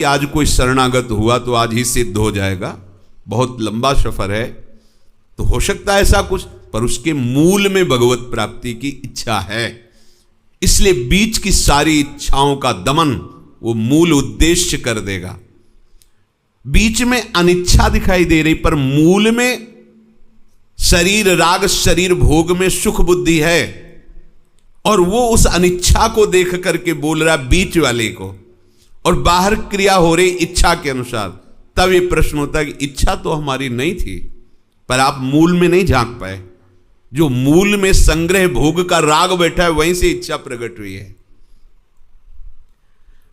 आज कोई शरणागत हुआ तो आज ही सिद्ध हो जाएगा, बहुत लंबा सफर है, तो हो सकता है ऐसा कुछ, पर उसके मूल में भगवत प्राप्ति की इच्छा है। इसलिए बीच की सारी इच्छाओं का दमन वो मूल उद्देश्य कर देगा। बीच में अनिच्छा दिखाई दे रही, पर मूल में शरीर राग, शरीर भोग में सुख बुद्धि है, और वो उस अनिच्छा को देख करके बोल रहा बीच वाले को, और बाहर क्रिया हो रही इच्छा के अनुसार। तब ये प्रश्न होता है कि इच्छा तो हमारी नहीं थी, पर आप मूल में नहीं झांक पाए। जो मूल में संग्रह भोग का राग बैठा है, वहीं से इच्छा प्रकट हुई है।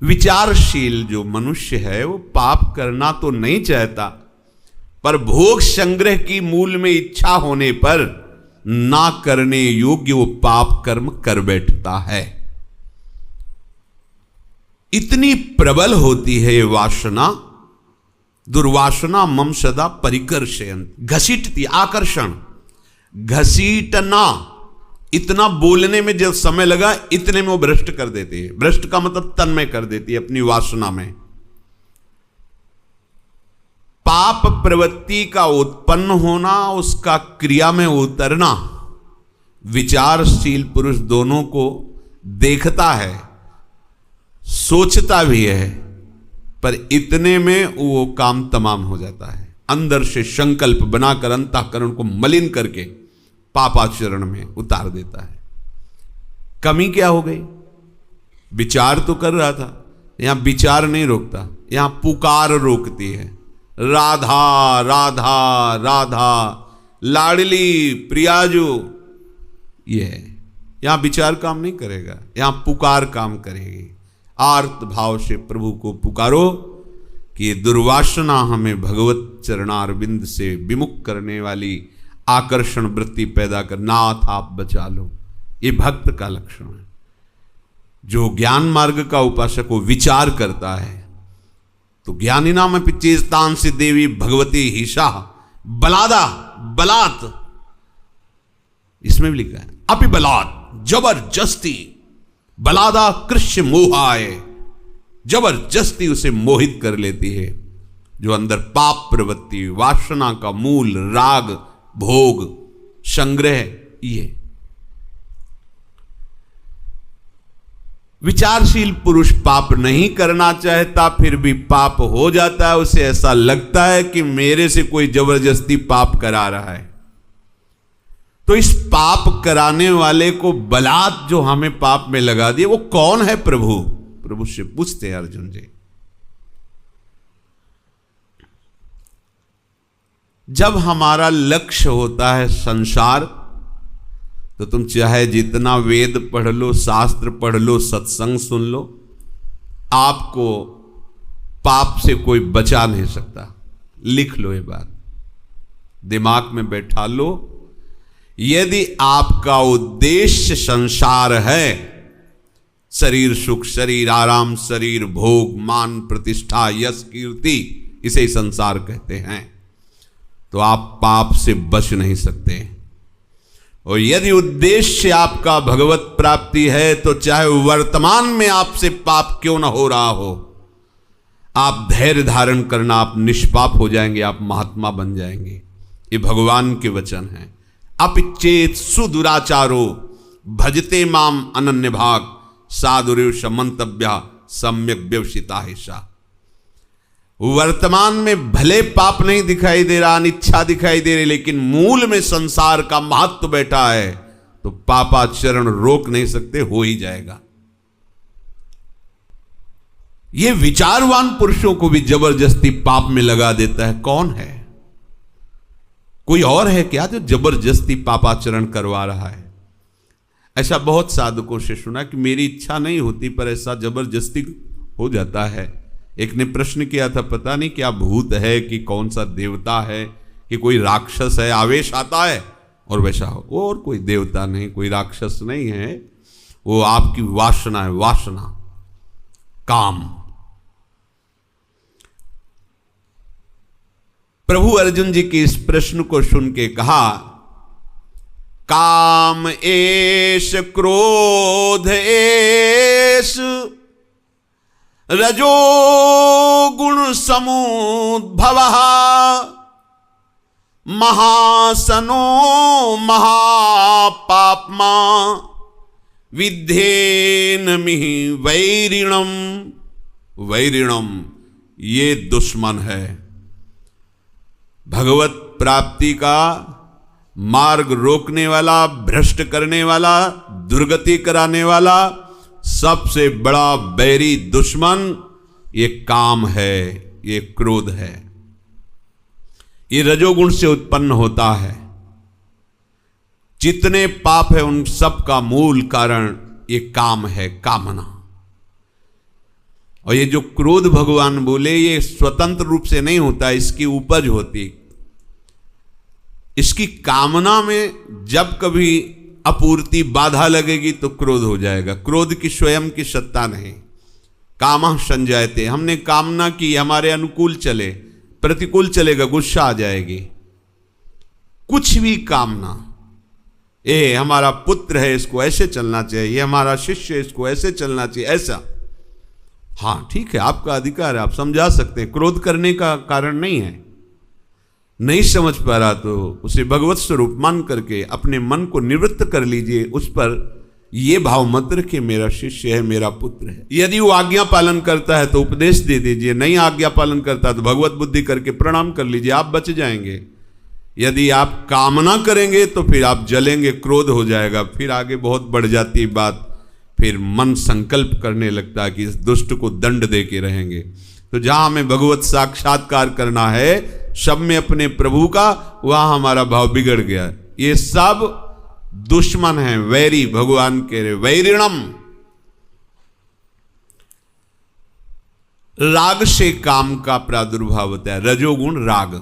विचारशील जो मनुष्य है वो पाप करना तो नहीं चाहता, पर भोग संग्रह की मूल में इच्छा होने पर ना करने योग्य वो पाप कर्म कर बैठता है। इतनी प्रबल होती है ये वासना। दुर्वासना मम सदा परिकर्षयन्, घसीटती, आकर्षण, घसीटना। इतना बोलने में जब समय लगा, इतने में वो भ्रष्ट कर देती है। भ्रष्ट का मतलब तन्मय कर देती है अपनी वासना में। पाप प्रवृत्ति का उत्पन्न होना, उसका क्रिया में उतरना, विचारशील पुरुष दोनों को देखता है, सोचता भी है, पर इतने में वो काम तमाम हो जाता है। अंदर से संकल्प बनाकर अंतःकरण को मलिन करके पापाचरण में उतार देता है। कमी क्या हो गई? विचार तो कर रहा था, यहां विचार नहीं रोकता, यहां पुकार रोकती है। राधा राधा राधा, लाडली प्रियाजू। ये है, यहां विचार काम नहीं करेगा, यहां पुकार काम करेगी। आर्त भाव से प्रभु को पुकारो कि ये दुर्वासना हमें भगवत चरणारविंद से विमुख करने वाली आकर्षण वृत्ति पैदा कर, नाथ आप बचा लो। ये भक्त का लक्षण है। जो ज्ञान मार्ग का उपासक वो विचार करता है, तो ज्ञानी नाम पिचेस्तान से देवी भगवती हिषा बलादा, बलात्, इसमें भी लिखा है अपि बलात्, जबरदस्ती। बलादा कृष्ण मोहाय, जबरदस्ती उसे मोहित कर लेती है। जो अंदर पाप प्रवृत्ति, वासना का मूल राग, भोग, संग्रह, ये विचारशील पुरुष पाप नहीं करना चाहता, फिर भी पाप हो जाता है। उसे ऐसा लगता है कि मेरे से कोई जबरदस्ती पाप करा रहा है। तो इस पाप कराने वाले को बलात् जो हमें पाप में लगा दिए, वो कौन है? प्रभु। प्रभु से पूछते हैं अर्जुन जी। जब हमारा लक्ष्य होता है संसार, तो तुम चाहे जितना वेद पढ़ लो, शास्त्र पढ़ लो, सत्संग सुन लो, आपको पाप से कोई बचा नहीं सकता। लिख लो ये बात, दिमाग में बैठा लो। यदि आपका उद्देश्य संसार है, शरीर सुख, शरीर आराम, शरीर भोग, मान प्रतिष्ठा, यश कीर्ति, इसे ही संसार कहते हैं, तो आप पाप से बच नहीं सकते। और यदि उद्देश्य आपका भगवत प्राप्ति है, तो चाहे वर्तमान में आपसे पाप क्यों ना हो रहा हो, आप धैर्य धारण करना, आप निष्पाप हो जाएंगे, आप महात्मा बन जाएंगे। ये भगवान के वचन हैं। अपिचेत सुदुराचारो भजते माम अनन्य भाग, साधुरेव समंतव्य सम्यक व्यवसिता हिस्सा। वर्तमान में भले पाप नहीं दिखाई दे रहा, अनिच्छा दिखाई दे रही, लेकिन मूल में संसार का महत्व बैठा है, तो पापाचरण रोक नहीं सकते, हो ही जाएगा। ये विचारवान पुरुषों को भी जबरदस्ती पाप में लगा देता है। कौन है? कोई और है क्या जो जबरदस्ती पापाचरण करवा रहा है? ऐसा बहुत साधकों से सुना कि मेरी इच्छा नहीं होती, पर ऐसा जबरदस्ती हो जाता है। एक ने प्रश्न किया था, पता नहीं क्या भूत है कि कौन सा देवता है कि कोई राक्षस है, आवेश आता है और वैसा हो। वो और कोई देवता नहीं, कोई राक्षस नहीं है, वो आपकी वासना है, वासना, काम। प्रभु अर्जुन जी के इस प्रश्न को सुन के कहा, काम एष क्रोध एष रजो गुण समुद्भवः महासनो महापाप्मा विद्धेनमिह वैरिणम। वैरिणम ये दुश्मन है। भगवत प्राप्ति का मार्ग रोकने वाला, भ्रष्ट करने वाला, दुर्गति कराने वाला सबसे बड़ा बैरी दुश्मन ये काम है, ये क्रोध है। ये रजोगुण से उत्पन्न होता है। जितने पाप है उन सब का मूल कारण ये काम है, कामना। और ये जो क्रोध भगवान बोले ये स्वतंत्र रूप से नहीं होता, इसकी उपज होती। इसकी कामना में जब कभी अपूर्ति बाधा लगेगी तो क्रोध हो जाएगा। क्रोध की स्वयं की सत्ता नहीं। कामः संजायते, हमने कामना की हमारे अनुकूल चले, प्रतिकूल चलेगा, गुस्सा आ जाएगी। कुछ भी कामना, ये हमारा पुत्र है इसको ऐसे चलना चाहिए, ये हमारा शिष्य है इसको ऐसे चलना चाहिए, ऐसा। हाँ ठीक है, आपका अधिकार है, आप समझा सकते हैं, क्रोध करने का कारण नहीं है। नहीं समझ पा रहा तो उसे भगवत स्वरूप मान करके अपने मन को निवृत्त कर लीजिए। उस पर यह भाव मत रखिए मेरा शिष्य है, मेरा पुत्र है। यदि वो आज्ञा पालन करता है तो उपदेश दे दीजिए, नहीं आज्ञा पालन करता तो भगवत बुद्धि करके प्रणाम कर लीजिए, आप बच जाएंगे। यदि आप कामना करेंगे तो फिर आप जलेंगे, क्रोध हो जाएगा, फिर आगे बहुत बढ़ जाती है बात। फिर मन संकल्प करने लगता है कि इस दुष्ट को दंड दे के रहेंगे। तो जहां हमें भगवत साक्षात्कार करना है सब में अपने प्रभु का, वहां हमारा भाव बिगड़ गया। ये सब दुश्मन हैं, वैरी। भगवान कह रहे वैरिणम। राग से काम का प्रादुर्भाव होता है, रजोगुण राग।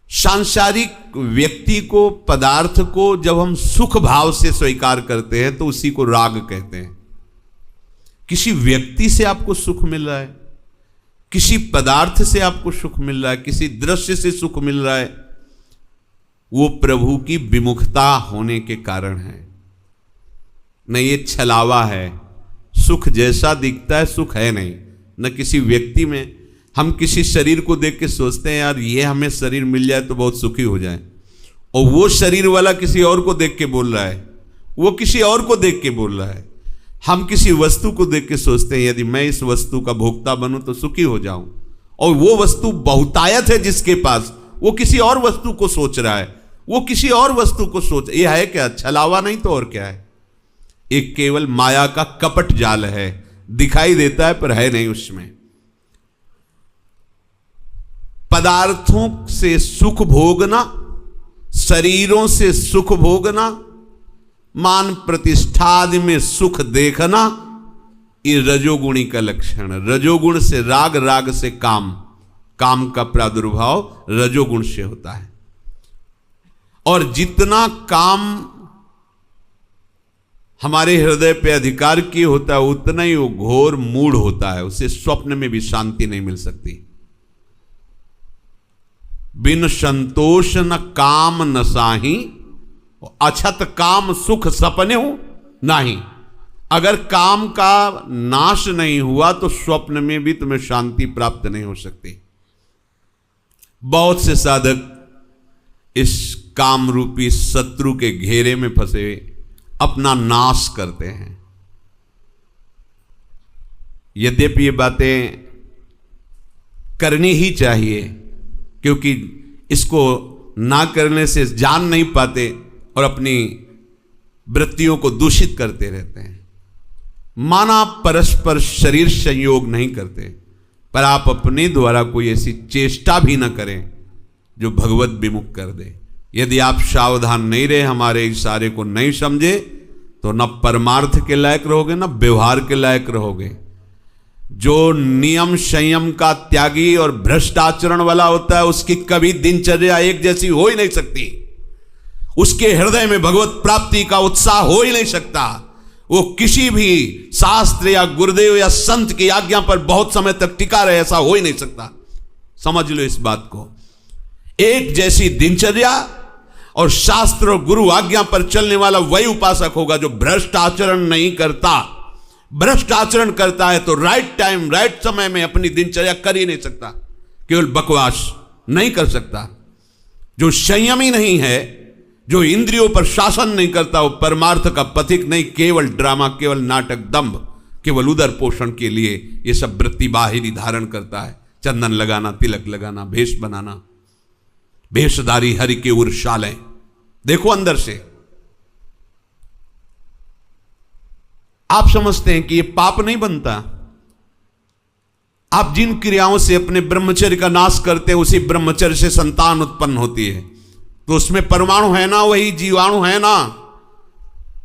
सांसारिक व्यक्ति को, पदार्थ को जब हम सुख भाव से स्वीकार करते हैं तो उसी को राग कहते हैं। किसी व्यक्ति से आपको सुख मिल रहा है, किसी पदार्थ से आपको सुख मिल रहा है, किसी दृश्य से सुख मिल रहा है, वो प्रभु की विमुखता होने के कारण है। नहीं ये छलावा है, सुख जैसा दिखता है सुख है नहीं। न किसी व्यक्ति में, हम किसी शरीर को देख के सोचते हैं यार ये हमें शरीर मिल जाए तो बहुत सुखी हो जाए, और वो शरीर वाला किसी और को देख के बोल रहा है, वो किसी और को देख के बोल रहा है। हम किसी वस्तु को देख के सोचते हैं यदि मैं इस वस्तु का भोक्ता बनूं तो सुखी हो जाऊं, और वो वस्तु बहुतायत है जिसके पास, वो किसी और वस्तु को सोच रहा है, वो किसी और वस्तु को सोच। ये है क्या? छलावा नहीं तो और क्या है? एक केवल माया का कपट जाल है, दिखाई देता है पर है नहीं उसमें। पदार्थों से सुख भोगना, शरीरों से सुख भोगना, मान प्रतिष्ठा आदि में सुख देखना, ये रजोगुणी का लक्षण है। रजोगुण से राग, राग से काम, काम का प्रादुर्भाव रजोगुण से होता है। और जितना काम हमारे हृदय पे अधिकार किए होता है उतना ही वो घोर मूढ़ होता है, उसे स्वप्न में भी शांति नहीं मिल सकती। बिन संतोष न काम न साही, अछत काम सुख सपने हो नहीं। अगर काम का नाश नहीं हुआ तो स्वप्न में भी तुम्हें शांति प्राप्त नहीं हो सकती। बहुत से साधक इस काम रूपी शत्रु के घेरे में फंसे अपना नाश करते हैं। यद्यपि ये बातें करनी ही चाहिए, क्योंकि इसको ना करने से जान नहीं पाते और अपनी वृत्तियों को दूषित करते रहते हैं। माना परस्पर शरीर संयोग नहीं करते, पर आप अपने द्वारा कोई ऐसी चेष्टा भी न करें जो भगवत विमुख कर दे। यदि आप सावधान नहीं रहे, हमारे इशारे को नहीं समझे, तो न परमार्थ के लायक रहोगे न व्यवहार के लायक रहोगे। जो नियम संयम का त्यागी और भ्रष्ट आचरण वाला होता है उसकी कभी दिनचर्या एक जैसी हो ही नहीं सकती, उसके हृदय में भगवत प्राप्ति का उत्साह हो ही नहीं सकता। वो किसी भी शास्त्र या गुरुदेव या संत की आज्ञा पर बहुत समय तक टिका रहे, ऐसा हो ही नहीं सकता। समझ लो इस बात को। एक जैसी दिनचर्या और शास्त्र और गुरु आज्ञा पर चलने वाला वही उपासक होगा जो भ्रष्ट आचरण नहीं करता, भ्रष्ट आचरण करता है तो राइट टाइम राइट समय में अपनी दिनचर्या कर ही नहीं सकता, केवल बकवास नहीं कर सकता। जो संयमी नहीं है, जो इंद्रियों पर शासन नहीं करता, वो परमार्थ का पथिक नहीं, केवल ड्रामा, केवल नाटक, दंभ, केवल उदर पोषण के लिए ये सब वृत्ति बाहिरी धारण करता है। चंदन लगाना, तिलक लगाना, भेष बनाना, भेषधारी हरि के उर्शालय, देखो अंदर से। आप समझते हैं कि ये पाप नहीं बनता। आप जिन क्रियाओं से अपने ब्रह्मचर्य का नाश करते हैं, उसी ब्रह्मचर्य से संतान उत्पन्न होती है, तो उसमें परमाणु है ना, वही जीवाणु है ना,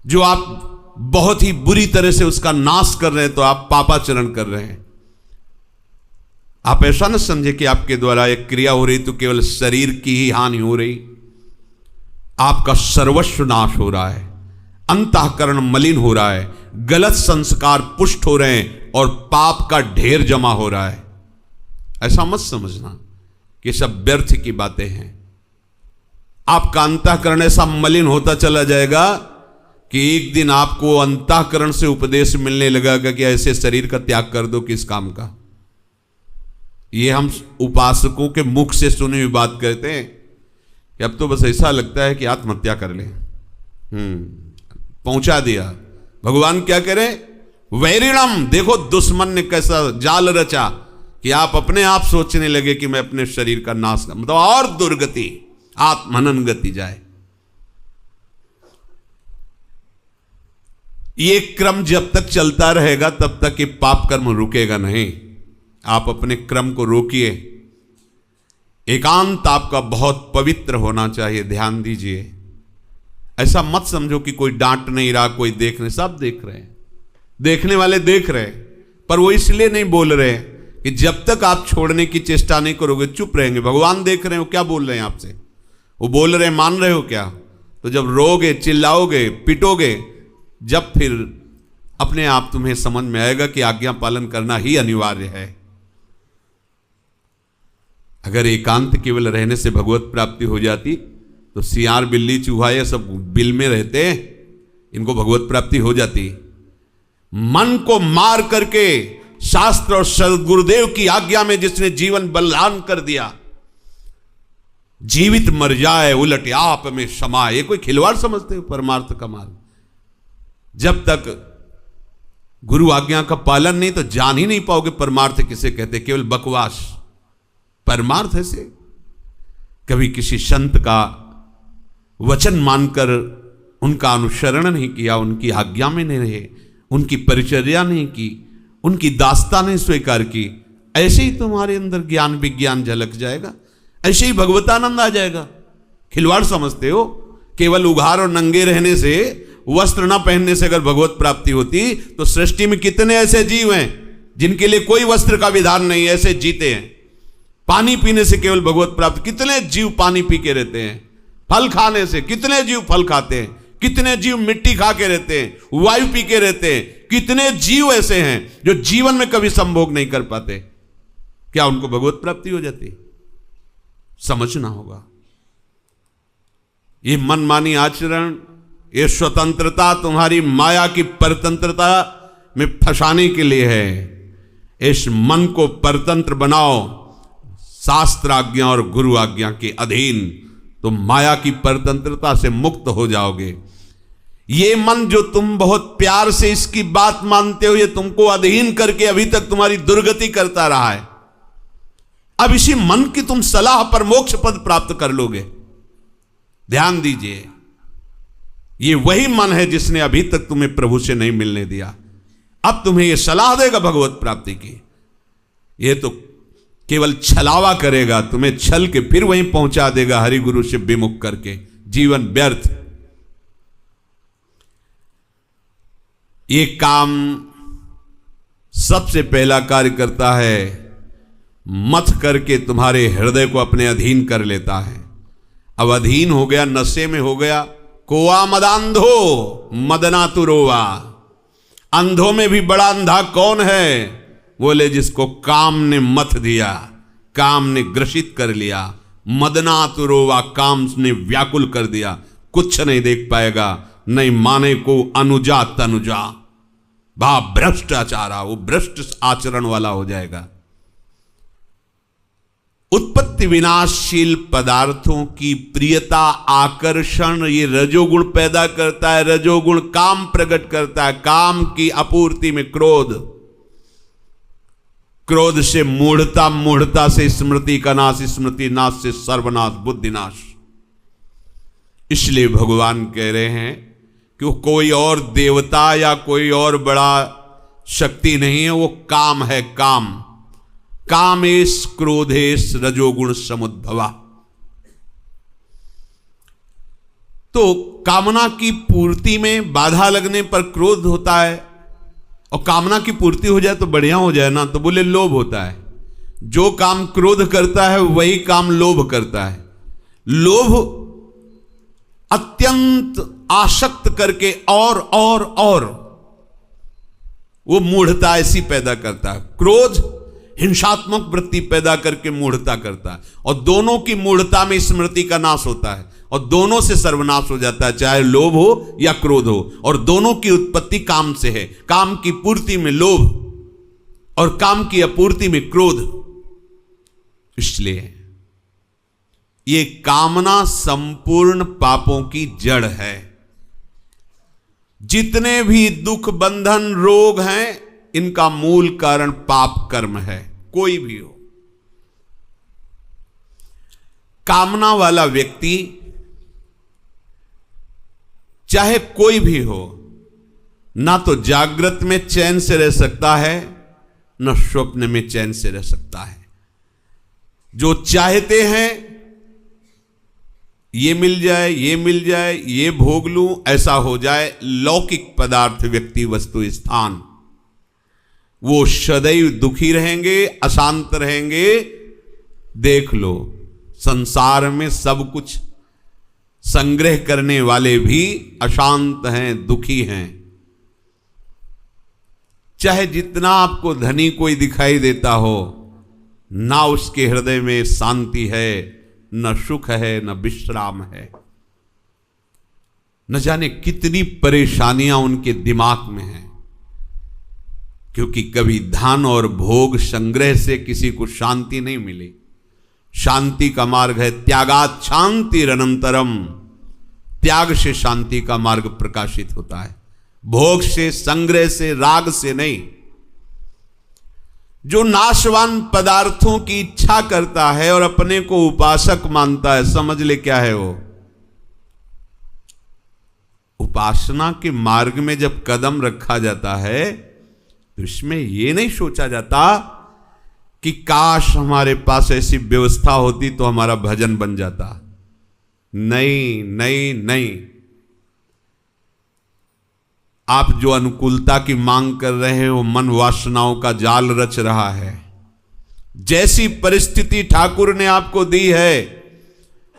जो आप बहुत ही बुरी तरह से उसका नाश कर रहे हैं, तो आप पापाचरण कर रहे हैं। आप ऐसा न समझे कि आपके द्वारा एक क्रिया हो रही तो केवल शरीर की ही हानि हो रही, आपका सर्वस्व नाश हो रहा है, अंतःकरण मलिन हो रहा है, गलत संस्कार पुष्ट हो रहे हैं और पाप का ढेर जमा हो रहा है। ऐसा मत समझना कि सब व्यर्थ की बातें हैं। आपका अंतःकरण ऐसा मलिन होता चला जाएगा कि एक दिन आपको अंतःकरण से उपदेश मिलने लगेगा कि ऐसे शरीर का त्याग कर दो, किस काम का। ये हम उपासकों के मुख से सुनी हुई बात कहते हैं कि अब तो बस ऐसा लगता है कि आत्महत्या कर ले। पहुंचा दिया। भगवान क्या करे, वैरिणम, देखो दुश्मन ने कैसा जाल रचा कि आप अपने आप सोचने लगे कि मैं अपने शरीर का नाश कर, मतलब और दुर्गति, आत्महनन गति जाए। ये क्रम जब तक चलता रहेगा तब तक ये पाप कर्म रुकेगा नहीं। आप अपने क्रम को रोकिए। एकांत आपका बहुत पवित्र होना चाहिए, ध्यान दीजिए। ऐसा मत समझो कि कोई डांट नहीं रहा, कोई देख नहीं, सब देख रहे हैं, देखने वाले देख रहे हैं, पर वो इसलिए नहीं बोल रहे हैं कि जब तक आप छोड़ने की चेष्टा नहीं करोगे चुप रहेंगे। भगवान देख रहे हो, क्या बोल रहे हैं आपसे, वो बोल रहे हैं, मान रहे हो क्या? तो जब रोगे, चिल्लाओगे, पिटोगे, जब फिर अपने आप तुम्हें समझ में आएगा कि आज्ञा पालन करना ही अनिवार्य है। अगर एकांत केवल रहने से भगवत प्राप्ति हो जाती तो सियार, बिल्ली, चूहा ये सब बिल में रहते, इनको भगवत प्राप्ति हो जाती। मन को मार करके शास्त्र और सदगुरुदेव की आज्ञा में जिसने जीवन बलिदान कर दिया, जीवित मर जाए उलट आप में समाए, ये कोई खिलवाड़ समझते हो परमार्थ का मार्ग? जब तक गुरु आज्ञा का पालन नहीं तो जान ही नहीं पाओगे परमार्थ किसे कहते। केवल बकवास। परमार्थ ऐसे कभी किसी संत का वचन मानकर उनका अनुसरण नहीं किया, उनकी आज्ञा में नहीं रहे, उनकी परिचर्या नहीं की, उनकी दास्तां नहीं स्वीकार की, ऐसे ही तुम्हारे अंदर ज्ञान विज्ञान झलक जाएगा, ऐसे ही भगवतानंद आ जाएगा। खिलवाड़ समझते हो? केवल उघार और नंगे रहने से, वस्त्र न पहनने से अगर भगवत प्राप्ति होती तो सृष्टि में कितने ऐसे जीव हैं जिनके लिए कोई वस्त्र का विधान नहीं, ऐसे जीते हैं। पानी पीने से केवल भगवत प्राप्त, कितने जीव पानी पी के रहते हैं। फल खाने से कितने जीव फल खाते हैं, कितने जीव मिट्टी खा के रहते हैं, वायु पी के रहते हैं। कितने जीव ऐसे हैं जो जीवन में कभी संभोग नहीं कर पाते, क्या उनको भगवत प्राप्ति हो जाती? समझना होगा। ये मनमानी आचरण, ये स्वतंत्रता तुम्हारी माया की परतंत्रता में फंसाने के लिए है। इस मन को परतंत्र बनाओ शास्त्र आज्ञा और गुरु आज्ञा के अधीन, तो माया की परतंत्रता से मुक्त हो जाओगे। ये मन जो तुम बहुत प्यार से इसकी बात मानते हो, ये तुमको अधीन करके अभी तक तुम्हारी दुर्गति करता रहा है। अब इसी मन की तुम सलाह पर मोक्ष पद प्राप्त कर लोगे। ध्यान दीजिए, ये वही मन है जिसने अभी तक तुम्हें प्रभु से नहीं मिलने दिया, अब तुम्हें यह सलाह देगा भगवत प्राप्ति की। ये तो केवल छलावा करेगा, तुम्हें छल के फिर वहीं पहुंचा देगा हरि गुरु से विमुख करके, जीवन व्यर्थ। ये काम सबसे पहला कार्य करता है, मथ करके तुम्हारे हृदय को अपने अधीन कर लेता है। अब अधीन हो गया, नशे में हो गया। कोआ मदांधो मदना तुरोवा, अंधों में भी बड़ा अंधा कौन है? बोले जिसको काम ने मथ दिया, काम ने ग्रसित कर लिया। मदना तुरोवा, काम ने व्याकुल कर दिया, कुछ नहीं देख पाएगा, नहीं माने को अनुजा तनुजा। वाह भ्रष्टाचारा, वो भ्रष्ट आचरण वाला हो जाएगा। उत्पत्ति विनाशशील पदार्थों की प्रियता, आकर्षण, ये रजोगुण पैदा करता है। रजोगुण काम प्रकट करता है, काम की आपूर्ति में क्रोध, क्रोध से मूढ़ता, मूढ़ता से स्मृति का नाश, स्मृति नाश से सर्वनाश, बुद्धिनाश। इसलिए भगवान कह रहे हैं कि वो कोई और देवता या कोई और बड़ा शक्ति नहीं है, वो काम है। काम, कामेश क्रोधेश रजोगुण समुद्भवा। तो कामना की पूर्ति में बाधा लगने पर क्रोध होता है, और कामना की पूर्ति हो जाए तो बढ़िया हो जाए ना, तो बोले लोभ होता है। जो काम क्रोध करता है वही काम लोभ करता है। लोभ अत्यंत आसक्त करके और वो मूढ़ता ऐसी पैदा करता है। क्रोध हिंसात्मक वृत्ति पैदा करके मूढ़ता करता है, और दोनों की मूढ़ता में स्मृति का नाश होता है, और दोनों से सर्वनाश हो जाता है, चाहे लोभ हो या क्रोध हो। और दोनों की उत्पत्ति काम से है। काम की पूर्ति में लोभ और काम की अपूर्ति में क्रोध। इसलिए ये कामना संपूर्ण पापों की जड़ है। जितने भी दुख, बंधन, रोग हैं, इनका मूल कारण पाप कर्म है, कोई भी हो। कामना वाला व्यक्ति चाहे कोई भी हो, ना तो जागृत में चैन से रह सकता है, न स्वप्न में चैन से रह सकता है। जो चाहते हैं ये मिल जाए, ये मिल जाए, ये भोग लूं, ऐसा हो जाए, लौकिक पदार्थ, व्यक्ति, वस्तु, स्थान, वो सदैव दुखी रहेंगे, अशांत रहेंगे। देख लो, संसार में सब कुछ संग्रह करने वाले भी अशांत हैं, दुखी हैं। चाहे जितना आपको धनी कोई दिखाई देता हो, ना उसके हृदय में शांति है, न सुख है, न विश्राम है। न जाने कितनी परेशानियां उनके दिमाग में हैं, क्योंकि कभी धन और भोग संग्रह से किसी को शांति नहीं मिली। शांति का मार्ग है त्यागात शांतिरनंतरम। त्याग से शांति का मार्ग प्रकाशित होता है, भोग से, संग्रह से, राग से नहीं। जो नाशवान पदार्थों की इच्छा करता है और अपने को उपासक मानता है, समझ ले क्या है वो। उपासना के मार्ग में जब कदम रखा जाता है तो इसमें यह नहीं सोचा जाता कि काश हमारे पास ऐसी व्यवस्था होती तो हमारा भजन बन जाता। नहीं नहीं नहीं, आप जो अनुकूलता की मांग कर रहे हो, मन वासनाओं का जाल रच रहा है। जैसी परिस्थिति ठाकुर ने आपको दी है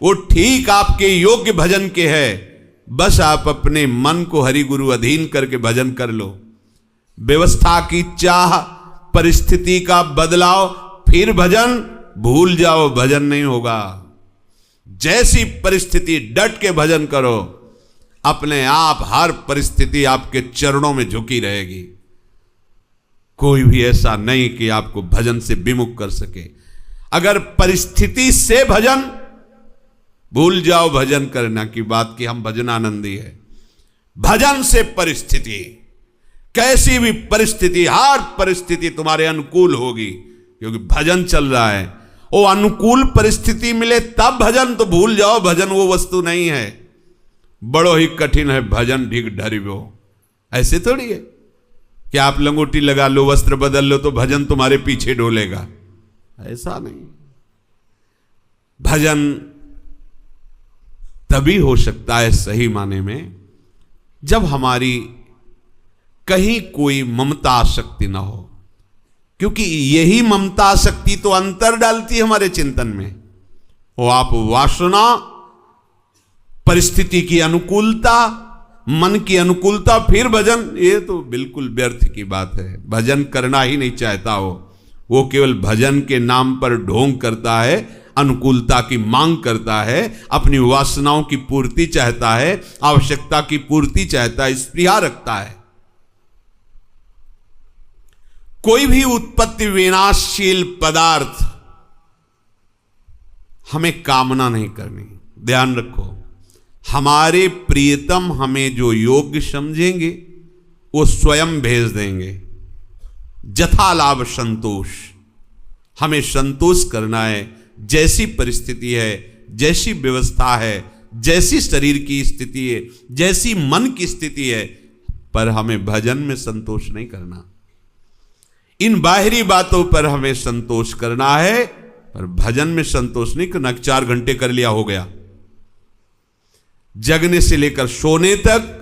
वो ठीक आपके योग्य भजन के है। बस आप अपने मन को हरि गुरु अधीन करके भजन कर लो। व्यवस्था की चाह, परिस्थिति का बदलाव, फिर भजन, भूल जाओ, भजन नहीं होगा। जैसी परिस्थिति डट के भजन करो, अपने आप हर परिस्थिति आपके चरणों में झुकी रहेगी। कोई भी ऐसा नहीं कि आपको भजन से विमुख कर सके। अगर परिस्थिति से भजन, भूल जाओ भजन करना की बात कि हम भजनानंदी है। भजन से परिस्थिति, कैसी भी परिस्थिति, हर परिस्थिति तुम्हारे अनुकूल होगी, क्योंकि भजन चल रहा है। वो अनुकूल परिस्थिति मिले तब भजन, तो भूल जाओ भजन वो वस्तु नहीं है। बड़ो ही कठिन है भजन ढिग ढरिबो। ऐसे थोड़ी है कि आप लंगोटी लगा लो, वस्त्र बदल लो तो भजन तुम्हारे पीछे डोलेगा। ऐसा नहीं। भजन तभी हो सकता है सही माने में जब हमारी कहीं कोई ममता आसक्ति ना हो, क्योंकि यही ममता आसक्ति तो अंतर डालती है हमारे चिंतन में। वो आप वासना, परिस्थिति की अनुकूलता, मन की अनुकूलता, फिर भजन, ये तो बिल्कुल व्यर्थ की बात है। भजन करना ही नहीं चाहता हो, वो केवल भजन के नाम पर ढोंग करता है, अनुकूलता की मांग करता है, अपनी वासनाओं की पूर्ति चाहता है, आवश्यकता की पूर्ति चाहता है, स्पृहा रखता है। कोई भी उत्पत्ति विनाशशील पदार्थ हमें कामना नहीं करनी। ध्यान रखो, हमारे प्रियतम हमें जो योग्य समझेंगे वो स्वयं भेज देंगे। जथा लाभ संतोष, हमें संतोष करना है। जैसी परिस्थिति है, जैसी व्यवस्था है, जैसी शरीर की स्थिति है, जैसी मन की स्थिति है, पर हमें भजन में संतोष नहीं करना। इन बाहरी बातों पर हमें संतोष करना है, पर भजन में संतोष नहीं करना। 4 घंटे कर लिया हो गया। जगने से लेकर सोने तक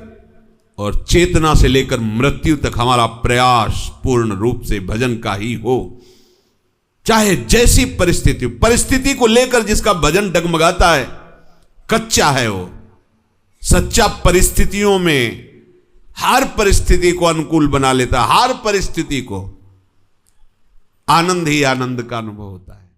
और चेतना से लेकर मृत्यु तक हमारा प्रयास पूर्ण रूप से भजन का ही हो। चाहे जैसी परिस्थिति को लेकर जिसका भजन डगमगाता है, कच्चा है वो। सच्चा परिस्थितियों में हर परिस्थिति को अनुकूल बना लेता है, हर परिस्थिति को आनंद ही आनंद का अनुभव होता है।